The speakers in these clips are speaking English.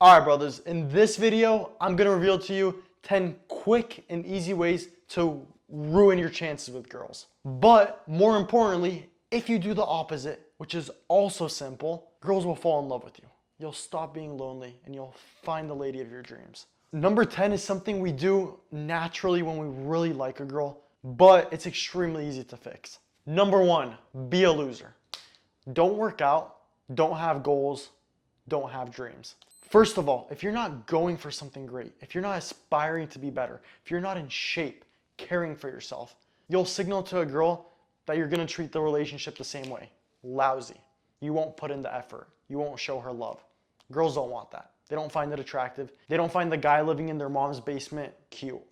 All right, brothers, in this video, I'm gonna reveal to you 10 quick and easy ways to ruin your chances with girls. But more importantly, if you do the opposite, which is also simple, girls will fall in love with you. You'll stop being lonely and you'll find the lady of your dreams. Number 10 is something we do naturally when we really like a girl, but it's extremely easy to fix. Number 1, be a loser. Don't work out, don't have goals, don't have dreams. First of all, if you're not going for something great, if you're not aspiring to be better, if you're not in shape, caring for yourself, you'll signal to a girl that you're gonna treat the relationship the same way. Lousy. You won't put in the effort. You won't show her love. Girls don't want that. They don't find it attractive. They don't find the guy living in their mom's basement cute.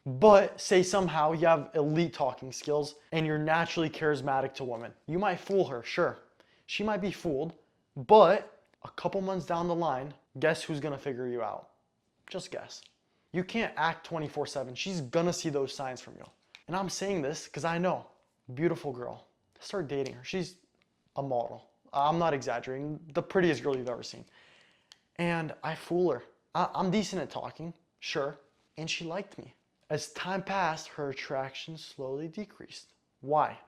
But say somehow you have elite talking skills and you're naturally charismatic to women. You might fool her, sure. She might be fooled, but a couple months down the line, guess who's gonna figure you out? Just guess. You can't act 24/7. She's gonna see those signs from you. And I'm saying this because I know. Beautiful girl. Start dating her. She's a model. I'm not exaggerating. The prettiest girl you've ever seen. And I fool her. I'm decent at talking, sure. And she liked me. As time passed, her attraction slowly decreased. Why?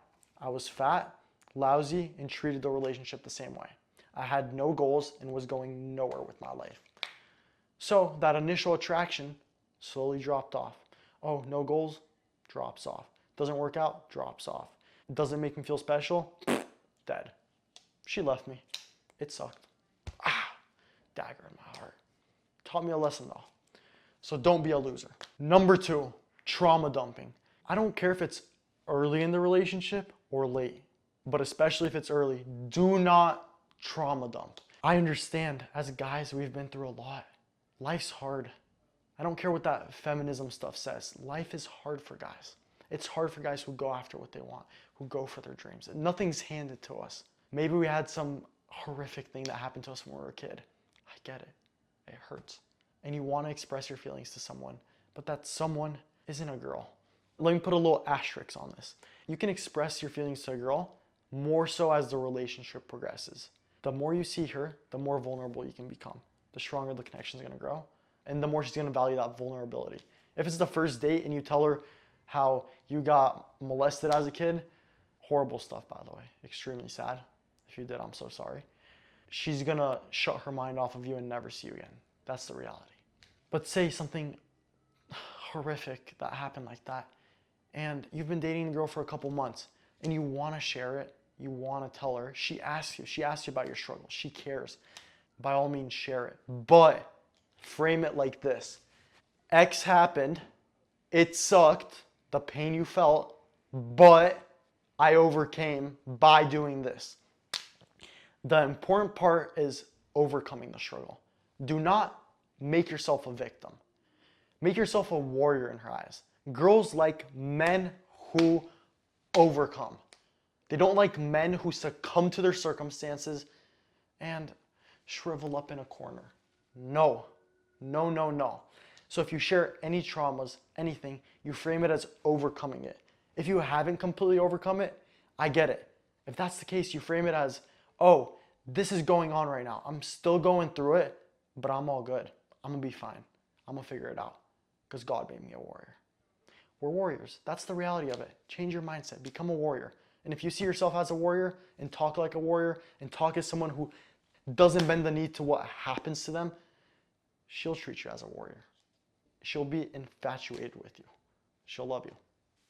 I was fat, lousy, and treated the relationship the same way. I had no goals and was going nowhere with my life. So that initial attraction slowly dropped off. Oh, no goals? Drops off. Doesn't work out? Drops off. Doesn't make me feel special? Dead. She left me. It sucked. Dagger in my heart. Taught me a lesson though. So don't be a loser. Number 2, trauma dumping. I don't care if it's early in the relationship or late, but especially if it's early, do not trauma dump. I understand, as guys, we've been through a lot. Life's hard. I don't care what that feminism stuff says. Life is hard for guys. It's hard for guys who go after what they want, who go for their dreams. Nothing's handed to us. Maybe we had some horrific thing that happened to us when we were a kid. I get it. It hurts. And you want to express your feelings to someone, but that someone isn't a girl. Let me put a little asterisk on this. You can express your feelings to a girl more so as the relationship progresses. The more you see her, the more vulnerable you can become. The stronger the connection is going to grow, and the more she's going to value that vulnerability. If it's the first date and you tell her how you got molested as a kid, horrible stuff, by the way, extremely sad. If you did, I'm so sorry. She's going to shut her mind off of you and never see you again. That's the reality. But say something horrific that happened like that, and you've been dating the girl for a couple months, and you want to share it, you want to tell her, she asks you about your struggles, she cares. By all means, share it. But frame it like this. X happened, it sucked, the pain you felt, but I overcame by doing this. The important part is overcoming the struggle. Do not make yourself a victim. Make yourself a warrior in her eyes. Girls like men who overcome. They don't like men who succumb to their circumstances and shrivel up in a corner. No, no, no, no. So if you share any traumas, anything, you frame it as overcoming it. If you haven't completely overcome it, I get it. If that's the case, you frame it as, oh, this is going on right now. I'm still going through it, but I'm all good. I'm gonna be fine. I'm gonna figure it out because God made me a warrior. We're warriors. That's the reality of it. Change your mindset. Become a warrior. And if you see yourself as a warrior and talk like a warrior and talk as someone who doesn't bend the knee to what happens to them, she'll treat you as a warrior. She'll be infatuated with you. She'll love you.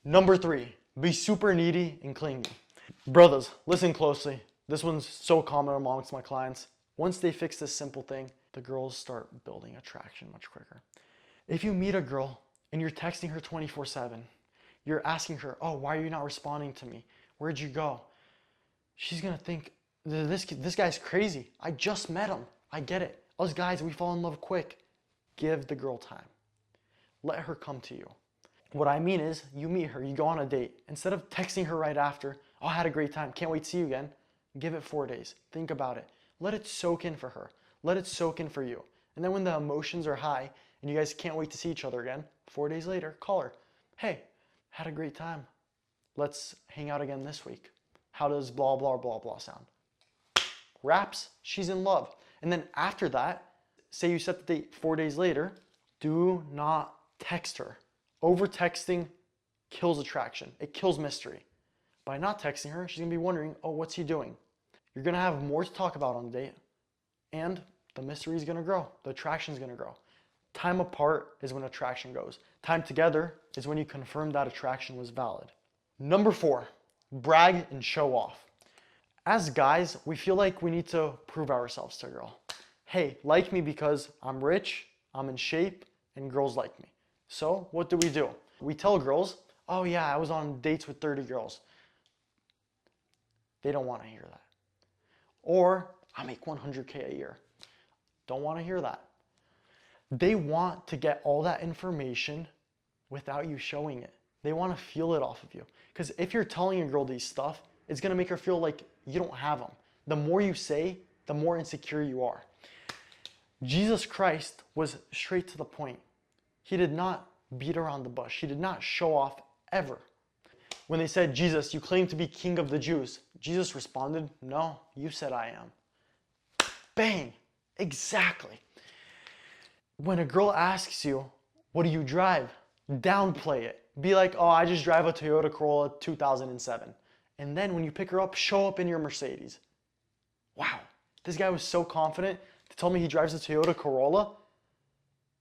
Number 3, be super needy and clingy. Brothers, listen closely. This one's so common amongst my clients. Once they fix this simple thing, the girls start building attraction much quicker. If you meet a girl and you're texting her 24/7, you're asking her, oh, why are you not responding to me? Where'd you go? She's gonna think, this guy's crazy. I just met him. I get it. Us guys, we fall in love quick. Give the girl time. Let her come to you. What I mean is, you meet her, you go on a date. Instead of texting her right after, oh, I had a great time, can't wait to see you again, give it 4 days. Think about it. Let it soak in for her. Let it soak in for you. And then when the emotions are high and you guys can't wait to see each other again, 4 days later, call her. Hey, had a great time. Let's hang out again this week. How does blah, blah, blah, blah sound? Wraps, she's in love. And then after that, say you set the date 4 days later, do not text her. Over texting kills attraction. It kills mystery. By not texting her, she's gonna be wondering, oh, what's he doing? You're gonna have more to talk about on the date, and the mystery is gonna grow. The attraction is gonna grow. Time apart is when attraction goes. Time together is when you confirm that attraction was valid. Number 4, brag and show off. As guys, we feel like we need to prove ourselves to a girl. Hey, like me because I'm rich, I'm in shape, and girls like me. So what do? We tell girls, oh yeah, I was on dates with 30 girls. They don't want to hear that. Or, I make 100K a year. Don't want to hear that. They want to get all that information without you showing it. They want to feel it off of you. Because if you're telling a girl these stuff, it's going to make her feel like you don't have them. The more you say, the more insecure you are. Jesus Christ was straight to the point. He did not beat around the bush. He did not show off ever. When they said, Jesus, you claim to be king of the Jews, Jesus responded, no, you said I am. Bang! Exactly. When a girl asks you, what do you drive? Downplay it. Be like, oh, I just drive a Toyota Corolla 2007. And then when you pick her up, show up in your Mercedes. Wow, this guy was so confident to tell me he drives a Toyota Corolla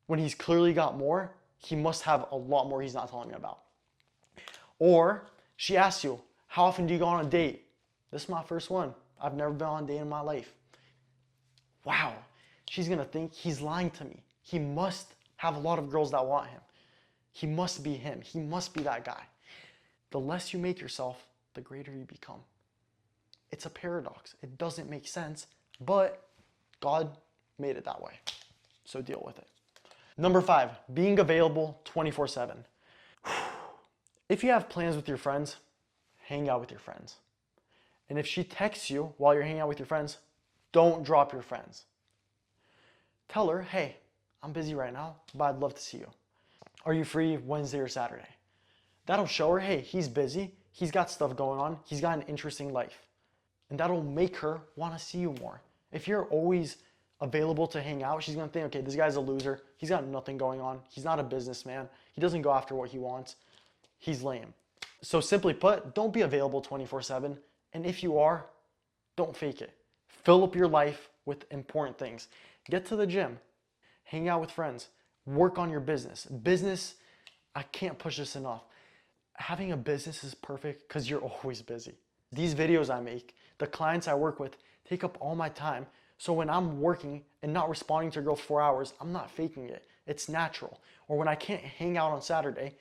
when he's clearly got more. He must have a lot more he's not telling me about. Or she asks you, how often do you go on a date? This is my first one. I've never been on a date in my life. Wow, she's gonna think he's lying to me. He must have a lot of girls that want him. He must be him. He must be that guy. The less you make yourself, the greater you become. It's a paradox. It doesn't make sense, but God made it that way. So deal with it. Number 5, being available 24/7. If you have plans with your friends, hang out with your friends. And if she texts you while you're hanging out with your friends, don't drop your friends. Tell her, hey, I'm busy right now, but I'd love to see you. Are you free Wednesday or Saturday? That'll show her, hey, he's busy, he's got stuff going on, he's got an interesting life. And that'll make her want to see you more. If you're always available to hang out, she's gonna think, okay, this guy's a loser, he's got nothing going on, he's not a businessman, he doesn't go after what he wants, he's lame. So simply put, don't be available 24/7, and if you are, don't fake it. Fill up your life with important things. Get to the gym, hang out with friends, work on your business. Business, I can't push this enough. Having a business is perfect because you're always busy. These videos I make, the clients I work with, take up all my time. So when I'm working and not responding to a girl for 4 hours, I'm not faking it. It's natural. Or when I can't hang out on Saturday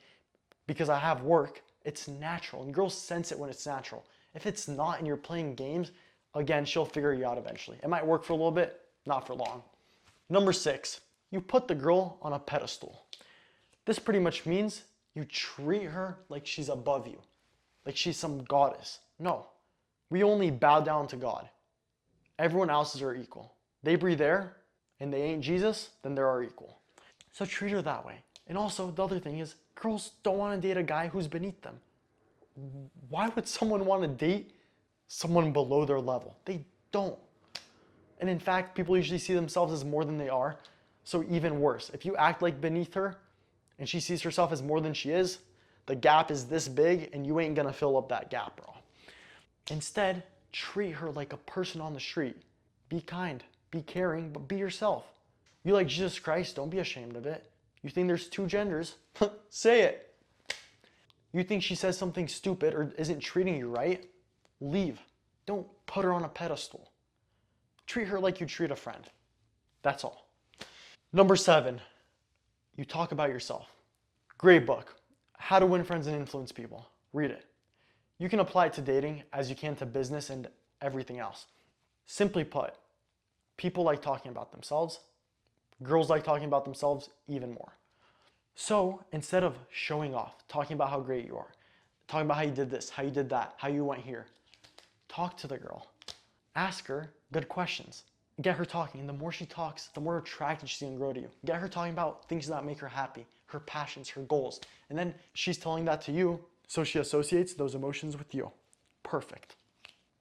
because I have work, it's natural. And girls sense it when it's natural. If it's not and you're playing games, again, she'll figure you out eventually. It might work for a little bit, not for long. Number 6, you put the girl on a pedestal. This pretty much means you treat her like she's above you, like she's some goddess. No, we only bow down to God. Everyone else is our equal. They breathe air and they ain't Jesus, then they're our equal. So treat her that way. And also the other thing is, girls don't want to date a guy who's beneath them. Why would someone want to date someone below their level? They don't. And in fact, people usually see themselves as more than they are. So even worse, if you act like beneath her and she sees herself as more than she is, the gap is this big and you ain't gonna fill up that gap, bro. Instead, treat her like a person on the street. Be kind, be caring, but be yourself. You like Jesus Christ, don't be ashamed of it. You think there's 2 genders? Say it. You think she says something stupid or isn't treating you right? Leave. Don't put her on a pedestal. Treat her like you treat a friend. That's all. Number 7, you talk about yourself. Great book, How to Win Friends and Influence People. Read it. You can apply it to dating as you can to business and everything else. Simply put, people like talking about themselves. Girls like talking about themselves even more. So instead of showing off, talking about how great you are, talking about how you did this, how you did that, how you went here, talk to the girl. Ask her good questions. Get her talking, and the more she talks, the more attracted she's gonna grow to you. Get her talking about things that make her happy, her passions, her goals. And then she's telling that to you, so she associates those emotions with you. Perfect.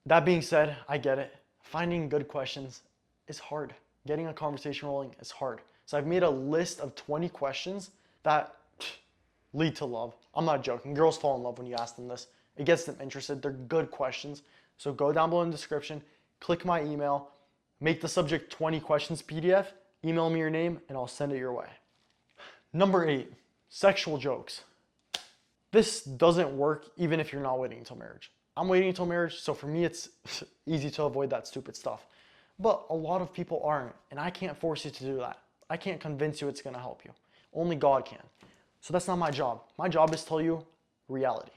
That being said, I get it. Finding good questions is hard. getting a conversation rolling is hard. So I've made a list of 20 questions that lead to love. I'm not joking. Girls fall in love when you ask them this. It gets them interested. They're good questions. So go down below in the description, click my email, make the subject 20 questions PDF, email me your name, and I'll send it your way. Number 8, sexual jokes. This doesn't work even if you're not waiting until marriage. I'm waiting until marriage, so for me it's easy to avoid that stupid stuff. But a lot of people aren't, and I can't force you to do that. I can't convince you it's gonna help you. Only God can. So that's not my job. My job is to tell you reality.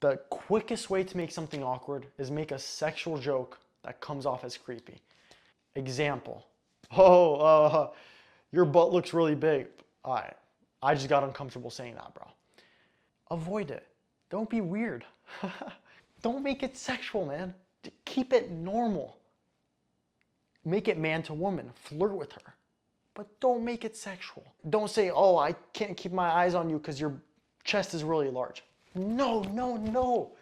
The quickest way to make something awkward is make a sexual joke that comes off as creepy. Example. Oh, your butt looks really big. All right, I just got uncomfortable saying that, bro. Avoid it. Don't be weird. Don't make it sexual, man. Keep it normal. Make it man to woman. Flirt with her. But don't make it sexual. Don't say, oh, I can't keep my eyes on you because your chest is really large. No, no, no.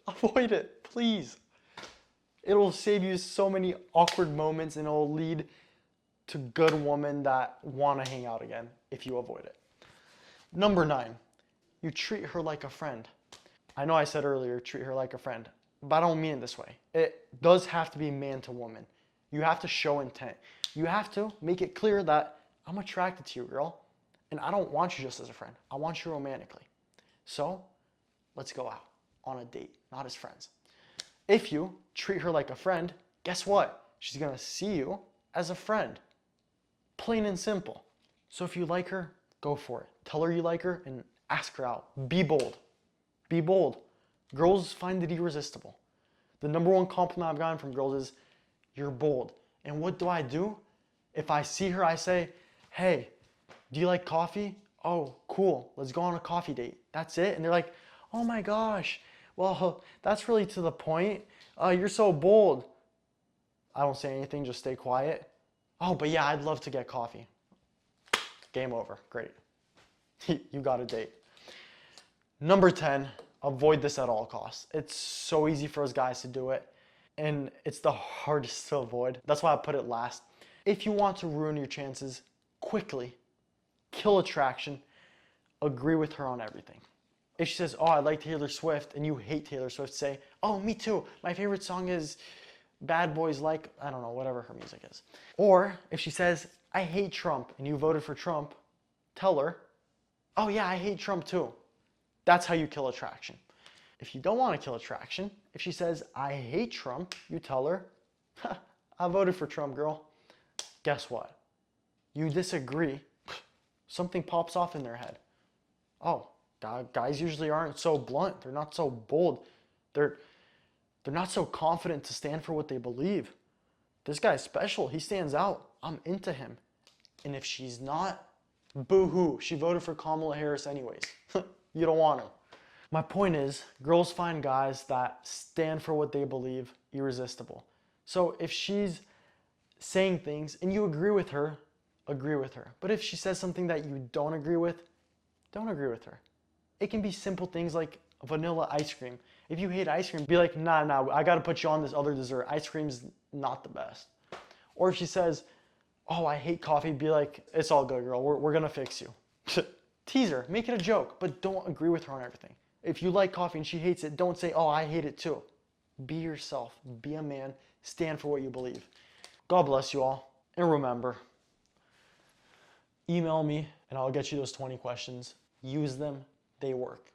Avoid it, please. It'll save you so many awkward moments and it'll lead to good women that want to hang out again if you avoid it. Number 9, you treat her like a friend. I know I said earlier, treat her like a friend, but I don't mean it this way. It does have to be man to woman. You have to show intent. You have to make it clear that I'm attracted to you, girl, and I don't want you just as a friend. I want you romantically. So let's go out on a date, not as friends. If you treat her like a friend, guess what? She's gonna see you as a friend. Plain and simple. So if you like her, go for it. Tell her you like her and ask her out. Be bold. Be bold. Girls find it irresistible. The number one compliment I've gotten from girls is, you're bold. And what do? If I see her, I say, hey, do you like coffee? Oh, cool. Let's go on a coffee date. That's it. And they're like, oh my gosh. Well, that's really to the point. You're so bold. I don't say anything, just stay quiet. Oh, but yeah, I'd love to get coffee. Game over. Great. You got a date. Number 10, avoid this at all costs. It's so easy for us guys to do it, and it's the hardest to avoid. That's why I put it last. If you want to ruin your chances quickly, kill attraction, agree with her on everything. If she says, oh, I like Taylor Swift, and you hate Taylor Swift, say, oh, me too. My favorite song is Bad Boys Like, I don't know, whatever her music is. Or if she says, I hate Trump, and you voted for Trump, tell her, oh yeah, I hate Trump too. That's how you kill attraction. If you don't want to kill attraction, if she says, I hate Trump, you tell her, I voted for Trump, girl. Guess what? You disagree, something pops off in their head. Oh, guys usually aren't so blunt. They're not so bold. They're not so confident to stand for what they believe. This guy's special. He stands out. I'm into him. And if she's not, boo-hoo. She voted for Kamala Harris anyways. You don't want her. My point is, girls find guys that stand for what they believe irresistible. So if she's saying things and you agree with her, agree with her. But if she says something that you don't agree with, don't agree with her. It can be simple things like vanilla ice cream. If you hate ice cream, be like, nah, I gotta put you on this other dessert. Ice cream's not the best. Or if she says, oh, I hate coffee, be like, it's all good, girl. We're gonna fix you. Tease her, make it a joke, but don't agree with her on everything. If you like coffee and she hates it, don't say, oh, I hate it too. Be yourself, be a man, stand for what you believe. God bless you all. And remember, email me and I'll get you those 20 questions. Use them, they work.